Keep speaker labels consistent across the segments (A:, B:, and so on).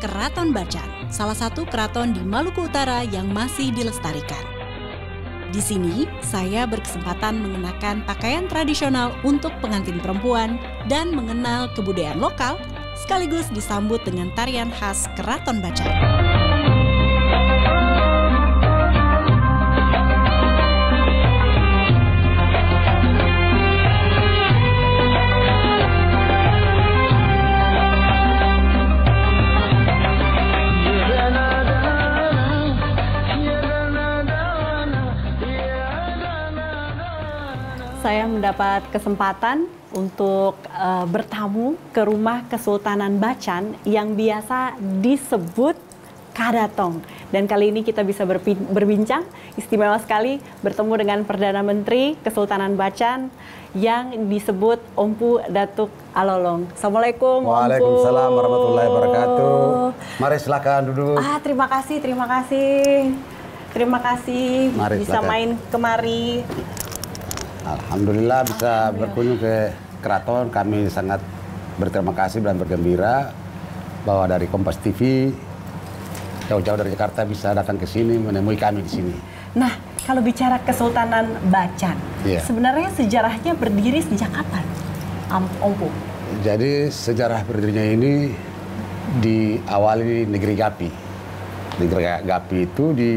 A: Keraton Bacan, salah satu keraton di Maluku Utara yang masih dilestarikan. Di sini, saya berkesempatan mengenakan pakaian tradisional untuk pengantin perempuan dan mengenal kebudayaan lokal, sekaligus disambut dengan tarian khas Keraton Bacan. Saya mendapat kesempatan untuk bertamu ke rumah Kesultanan Bacan yang biasa disebut Kadatong. Dan kali ini kita bisa berbincang, istimewa sekali bertemu dengan Perdana Menteri Kesultanan Bacan yang disebut Ompu Datuk Alolong. Assalamualaikum, Ompu.
B: Waalaikumsalam warahmatullahi wabarakatuh. Mari silakan duduk.
A: Terima kasih. Mari, bisa silakan main kemari.
B: Alhamdulillah bisa berkunjung ke keraton. Kami sangat berterima kasih dan bergembira bahwa dari Kompas TV jauh-jauh dari Jakarta bisa datang ke sini menemui kami di sini.
A: Nah, kalau bicara Kesultanan Bacan, sebenarnya sejarahnya berdiri sejak kapan, Ompu?
B: Jadi sejarah berdirinya ini diawali negeri Gapi. Negeri Gapi itu di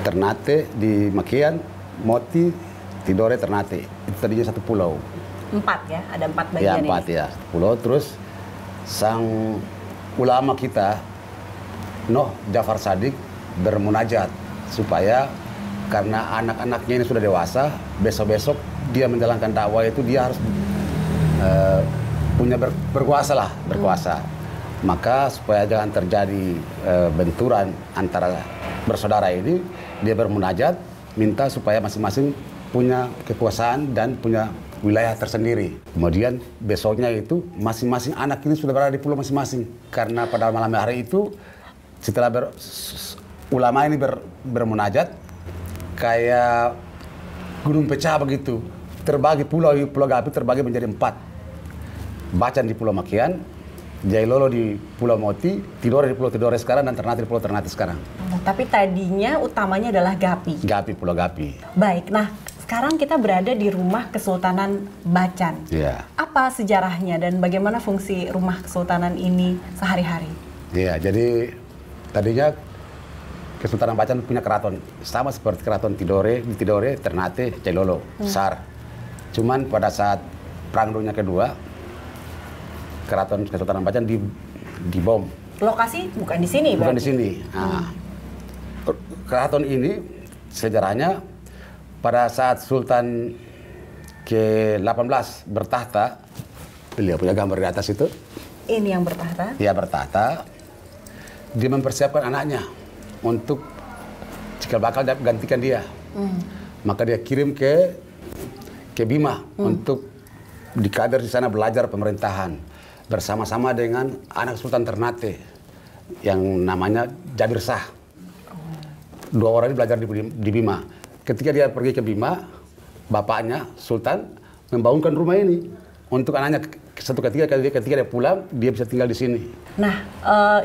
B: Ternate, di Makian, Moti, Tidore, Ternate. Itu tadinya satu pulau.
A: 4 ya? Ada 4 bagian
B: ya, 4
A: ini?
B: Ya, pulau. Terus sang ulama kita, Noh Jafar Shadiq, bermunajat supaya karena anak-anaknya ini sudah dewasa, besok-besok dia menjalankan dakwah itu dia harus punya berkuasa. Maka supaya jangan terjadi benturan antara bersaudara ini, dia bermunajat minta supaya masing-masing punya kekuasaan dan punya wilayah tersendiri. Kemudian besoknya itu masing-masing anak ini sudah berada di pulau masing-masing. Karena pada malam hari itu setelah ulama ini bermunajat kayak gunung pecah begitu. Terbagi pulau Gapi terbagi menjadi 4. Bacan di Pulau Makian, Jailolo di Pulau Moti, Tidore di Pulau Tidore sekarang, dan Ternate di Pulau Ternate sekarang.
A: Tapi tadinya utamanya adalah Gapi.
B: Pulau Gapi.
A: Baik, nah sekarang kita berada di rumah Kesultanan Bacan.
B: Iya.
A: Apa sejarahnya dan bagaimana fungsi rumah Kesultanan ini sehari-hari?
B: Iya, jadi tadinya Kesultanan Bacan punya keraton. Sama seperti keraton Tidore, di Tidore, Ternate, Jailolo, besar. Cuman pada saat Perang Dunia Kedua, keraton Kesultanan Bacan dibom.
A: Lokasi bukan di sini,
B: bukan di sini. Nah, keraton ini sejarahnya pada saat Sultan ke-18 bertahta, beliau punya gambar di atas itu.
A: Ini yang bertahta?
B: Dia bertahta. Dia mempersiapkan anaknya untuk cikal bakal gantikan dia. Maka dia kirim ke Bima untuk dikader di sana belajar pemerintahan bersama-sama dengan anak Sultan Ternate yang namanya Jabir Shah. 2 orang ini belajar di Bima. Ketika dia pergi ke Bima, bapaknya Sultan membangunkan rumah ini untuk anaknya. Satu ketika dia pulang, dia bisa tinggal di sini.
A: Nah,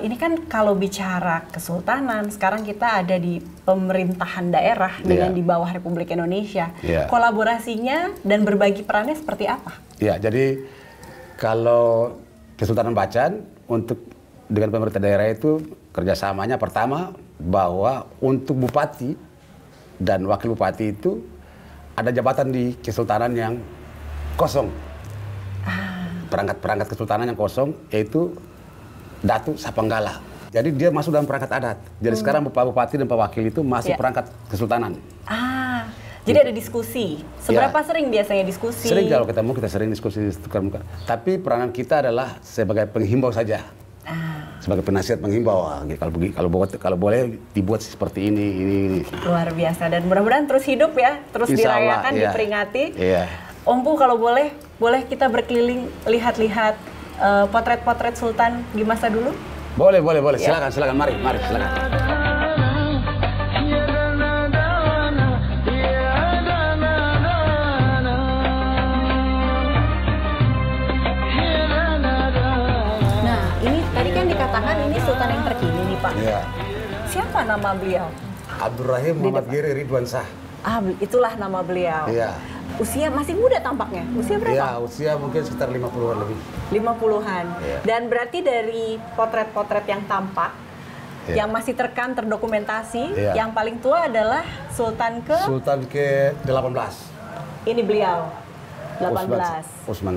A: ini kan kalau bicara kesultanan, sekarang kita ada di pemerintahan daerah dengan di bawah Republik Indonesia. Kolaborasinya dan berbagi perannya seperti apa?
B: Ya, jadi kalau Kesultanan Bacan dengan pemerintah daerah itu kerjasamanya pertama bahwa untuk bupati dan wakil bupati itu ada jabatan di kesultanan yang kosong. Perangkat kesultanan yang kosong yaitu Datu Sapanggala. Jadi dia masuk dalam perangkat adat. Jadi sekarang bupati dan pak wakil itu masih perangkat kesultanan.
A: Jadi ada diskusi. Seberapa sering biasanya diskusi?
B: Sering, kalau ketemu kita sering diskusi tukar muka. Tapi peranan kita adalah sebagai penghimbau saja. Sebagai penasihat penghimbau. Kalau boleh dibuat seperti ini.
A: Luar biasa, dan mudah-mudahan terus hidup ya, terus dirayakan, diperingati. Ompu, kalau boleh kita berkeliling lihat-lihat potret-potret Sultan di masa dulu?
B: Boleh. Silakan. Mari, silakan.
A: dikatakan ini sultan yang terkini nih Pak.
B: Iya.
A: Siapa nama beliau?
B: Abdurrahim Muhammad Giri Ridwan Shah.
A: Itulah nama beliau.
B: Iya.
A: Usia masih muda tampaknya. Usia berapa?
B: Iya, usia mungkin sekitar 50-an lebih.
A: 50-an.
B: Iya.
A: Dan berarti dari potret-potret yang tampak,
B: Iya.
A: yang masih terekam, terdokumentasi,
B: Iya.
A: yang paling tua adalah Sultan
B: Sultan ke-18.
A: ini beliau, 18.
B: Usman.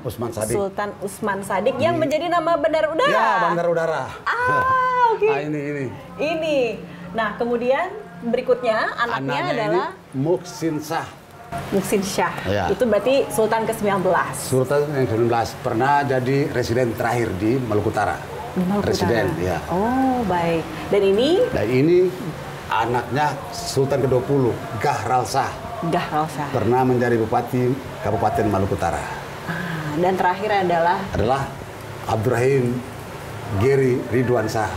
A: Usman
B: Sadik.
A: Sultan Usman Sadik yang menjadi nama bandar udara.
B: Ya, bandar udara.
A: Oke.
B: Nah, ini.
A: Nah, kemudian berikutnya anaknya adalah
B: Muhsin Shah.
A: Muhsin Shah.
B: Ya.
A: Itu berarti Sultan ke-19.
B: Sultan yang ke-19 pernah jadi residen terakhir di Maluku Utara.
A: Di Maluku
B: Residen,
A: Utara.
B: ya.
A: Oh, baik. Dan ini
B: anaknya Sultan ke-20, Gahral Shah.
A: Gahral Shah.
B: Pernah menjadi Bupati Kabupaten Maluku Utara.
A: Dan terakhir
B: Adalah Abdurrahim Giri Ridwan Shah.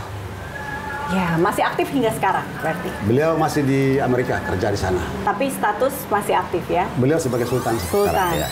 A: ya, masih aktif hingga sekarang berarti.
B: Beliau masih di Amerika, kerja di sana.
A: Tapi status masih aktif ya.
B: Beliau sebagai Sultan.
A: Sultan.
B: Sekarang, ya.